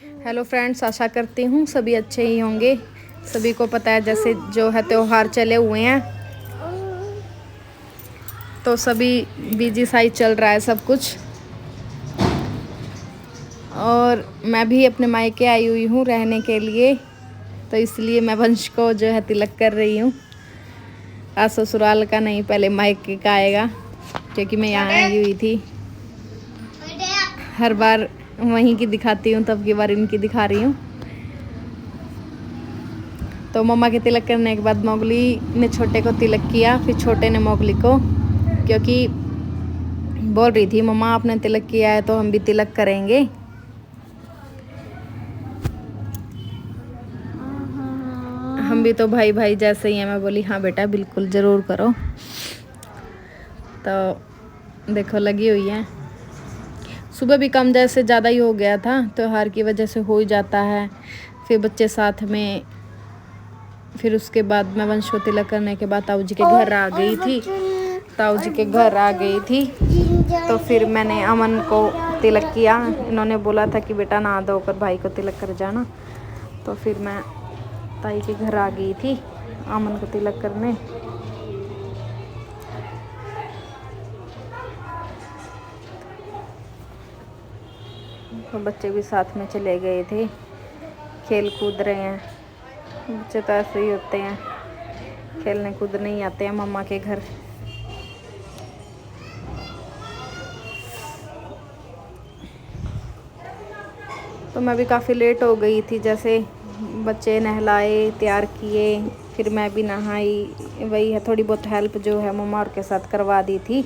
Hello friends, आशा करती हूँ सभी अच्छे ही होंगे। सभी को पता है जैसे जो है त्योहार चले हुए हैं तो सभी बिजी सा ही चल रहा है सब कुछ। और मैं भी अपने मायके आई हुई हूँ रहने के लिए, तो इसलिए मैं वंश को जो है तिलक कर रही हूँ। आज ससुराल का नहीं, पहले मायके का आएगा, क्योंकि मैं यहाँ आई हुई थी। हर बार वहीं की दिखाती हूँ, तब की बार इनकी दिखा रही हूँ। तो मम्मा के तिलक करने के बाद मोगली ने छोटे को तिलक किया, फिर छोटे ने मोगली को, क्योंकि बोल रही थी मम्मा आपने तिलक किया है तो हम भी तिलक करेंगे। हम भी तो भाई भाई जैसे ही हैं। मैं बोली हाँ बेटा बिल्कुल ज़रूर करो। तो देखो लगी हुई है। सुबह भी कम जैसे ज़्यादा ही हो गया था, त्योहार की वजह से हो ही जाता है। फिर बच्चे साथ में, फिर उसके बाद मैं वंश को तिलक करने के बाद ताऊ जी के घर आ गई थी। तो फिर मैंने अमन को तिलक किया। इन्होंने बोला था कि बेटा नहा धोकर भाई को तिलक कर जाना, तो फिर मैं ताई के घर आ गई थी अमन को तिलक करने। तो बच्चे भी साथ में चले गए थे, खेल कूद रहे हैं। बच्चे तो ऐसे ही होते हैं, खेलने कूदने ही आते हैं मम्मा के घर। तो मैं भी काफ़ी लेट हो गई थी, जैसे बच्चे नहलाए तैयार किए, फिर मैं भी नहाई। वही है, थोड़ी बहुत हेल्प जो है मम्मा और के साथ करवा दी थी,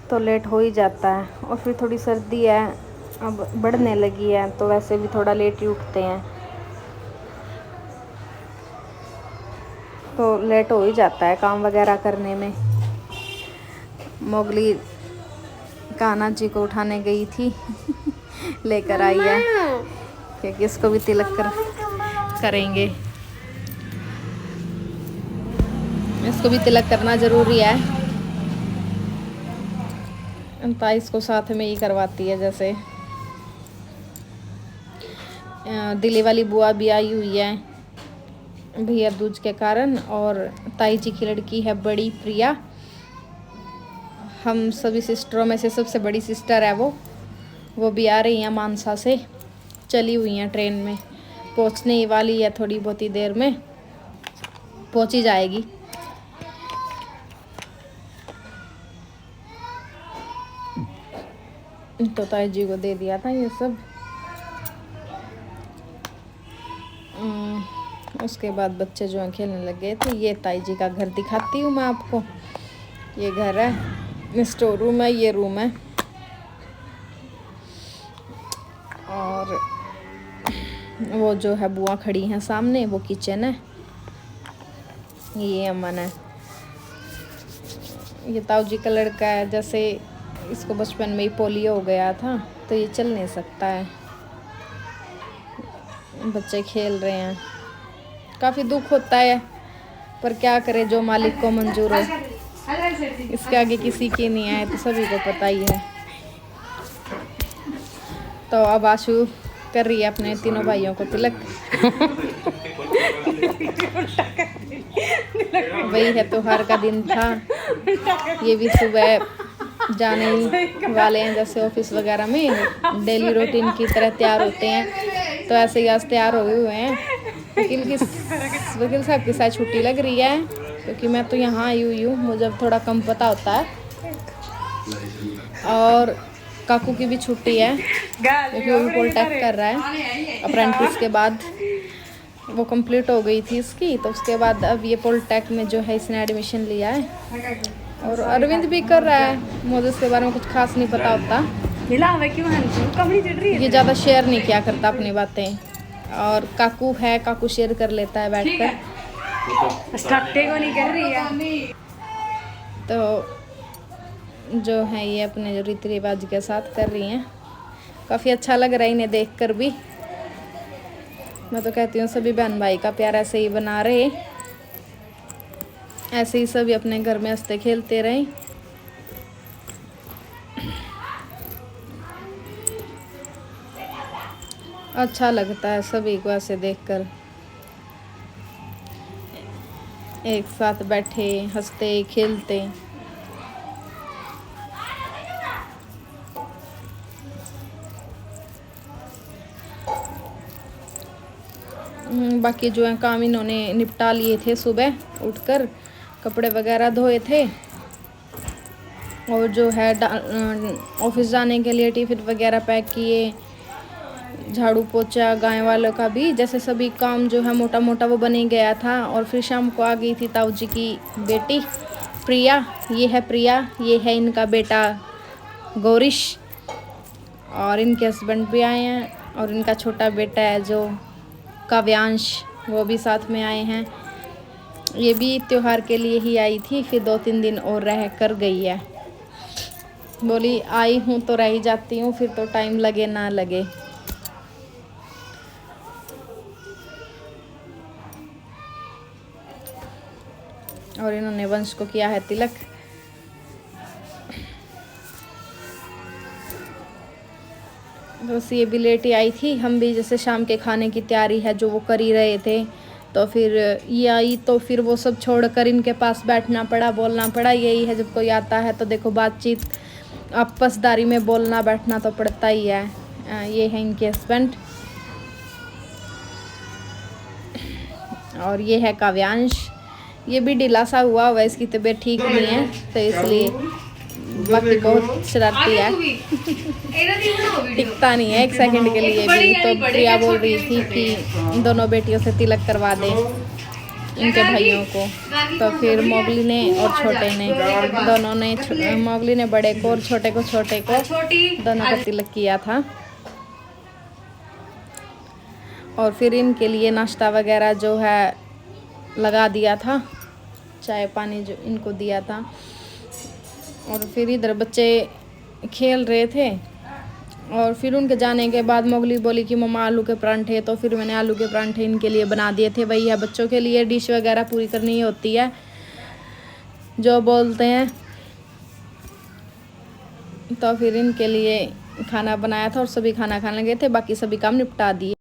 तो लेट हो ही जाता है। और फिर थोड़ी सर्दी है, अब बढ़ने लगी है, तो वैसे भी थोड़ा लेट ही उठते हैं, तो लेट हो ही जाता है काम वगैरह करने में। मोगली कान्हा जी को उठाने गई थी लेकर आई है, क्योंकि इसको भी तिलक करेंगे। इसको भी तिलक करना ज़रूरी है। ताई इसको साथ में ही करवाती है। जैसे दिल्ली वाली बुआ भी आई हुई है भैया दूज के कारण, और ताई जी की लड़की है बड़ी प्रिया। हम सभी सिस्टरों में से सबसे बड़ी सिस्टर है वो भी आ रही हैं मानसा से, चली हुई हैं ट्रेन में, पहुंचने ही वाली है, थोड़ी बहुत ही देर में पहुंच ही जाएगी। तो ताई जी को दे दिया था ये सब। उसके बाद बच्चे जो हैं खेलने लग गए थे। ये ताई जी का घर दिखाती हूँ मैं आपको। ये घर है, स्टोर रूम है, ये रूम है, और वो जो है बुआ खड़ी हैं सामने, वो किचन है। ये अमन है, ये ताऊ जी का लड़का है। जैसे इसको बचपन में ही पोलियो हो गया था, तो ये चल नहीं सकता है। बच्चे खेल रहे हैं, काफ़ी दुख होता है, पर क्या करे, जो मालिक को मंजूर हो। इसके आगे किसी की नहीं आए, तो सभी को पता ही है। तो अब आशु कर रही है अपने तीनों भाइयों को तिलक वही है, त्योहार का दिन था। ये भी सुबह जाने वाले हैं, जैसे ऑफिस वगैरह में डेली रूटीन की तरह तैयार होते हैं, तो ऐसे ही आज तैयार हुए हुए हैं। वकील साहब की शायद छुट्टी लग रही है, क्योंकि मैं तो यहाँ आई हुई हूँ, मुझे थोड़ा कम पता होता है। और काकू की भी छुट्टी है, क्योंकि वो भी पॉलिटेक्निक कर रहा है। अप्रेंटिस के बाद वो कंप्लीट हो गई थी इसकी, तो उसके बाद अब ये पॉलिटेक्निक में जो है इसने एडमिशन लिया है। और अरविंद भी कर रहा है। मुझे इसके बारे में कुछ खास नहीं पता होता, ये ज़्यादा शेयर नहीं किया करता अपनी बातें। और काकू है, काकू शेयर कर लेता है बैठकर। को नहीं कर रही है। तो जो है ये अपने रीति रिवाज के साथ कर रही हैं। काफ़ी अच्छा लग रहा है इन्हें देखकर भी। मैं तो कहती हूँ सभी बहन भाई का प्यार ऐसे ही बना रहे, ऐसे ही सभी अपने घर में हंसते खेलते रहें। अच्छा लगता है सभी को ऐसे देखकर, एक साथ बैठे हंसते खेलते। बाकी जो है काम इन्होंने निपटा लिए थे, सुबह उठकर कपड़े वगैरह धोए थे और जो है ऑफिस जाने के लिए टिफिन वगैरह पैक किए, झाड़ू पोछा गाय वालों का भी, जैसे सभी काम जो है मोटा मोटा वो बन ही गया था। और फिर शाम को आ गई थी ताऊ जी की बेटी प्रिया, ये है प्रिया, ये है इनका बेटा गौरीश, और इनके हस्बैंड भी आए हैं, और इनका छोटा बेटा है जो काव्यांश, वो भी साथ में आए हैं। ये भी त्योहार के लिए ही आई थी, फिर 2-3 दिन और रह कर गई है। बोली आई हूँ तो रह ही जाती हूँ, फिर तो टाइम लगे ना लगे। और इन्होंने वंश को किया है तिलक। बस ये भी लेट ही आई थी, हम भी जैसे शाम के खाने की तैयारी है जो वो कर ही रहे थे, तो फिर ये आई तो फिर वो सब छोड़कर इनके पास बैठना पड़ा, बोलना पड़ा। यही है जब कोई आता है तो देखो बातचीत आपसदारी में बोलना बैठना तो पड़ता ही है। ये है इनके हस्बैंड, और ये है काव्यांश। ये भी ढीला सा हुआ हुआ, इसकी तबीयत ठीक नहीं है तो इसलिए, बाकी बहुत शरारती है टिकता नहीं है एक सेकंड के लिए भी। तो प्रिया बोल रही थी कि दोनों बेटियों से तिलक करवा दें इनके भाइयों को, तो फिर मोगली ने और छोटे ने, दोनों ने, मोगली ने बड़े को और छोटे को दोनों को तिलक किया था। और फिर इनके लिए नाश्ता वगैरह जो है लगा दिया था, चाय पानी जो इनको दिया था। और फिर इधर बच्चे खेल रहे थे, और फिर उनके जाने के बाद मोगली बोली कि मम्मा आलू के परांठे, तो फिर मैंने आलू के परांठे इनके लिए बना दिए थे। वही है, बच्चों के लिए डिश वगैरह पूरी करनी होती है जो बोलते हैं। तो फिर इनके लिए खाना बनाया था और सभी खाना खाने लगे थे, बाकी सभी काम निपटा दिए।